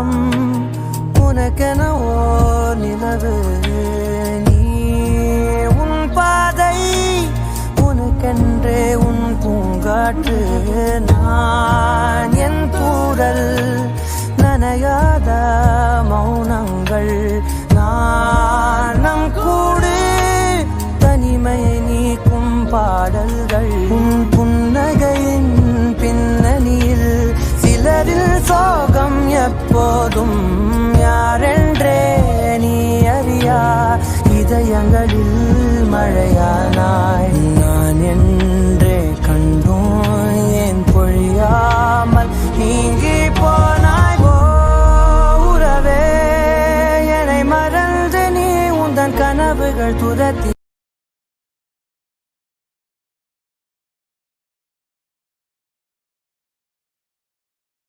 காலம் உனக்கென ஓர் நிலவு நீ உன் பாதை உனக்கென்றே உன் பூங்காற்று நான் என் தூரல் நனையாத மௌனங்கள் நாணம் கூடு தனிமையை நீக்கும் பாடல்கள் உன் புன்னகையின் பின்னணியில் சிலரில் சோகம் எப்போதும் யாரென்றே நீ அறியா இதயங்களில் மழையானாய் நான் என்றே கண்டோம் ஏன் பொழியாமல் நீங்கி போனாய் உறவே என்னை மறந்து நீ உந்தன் கனவுகள் துரத்தி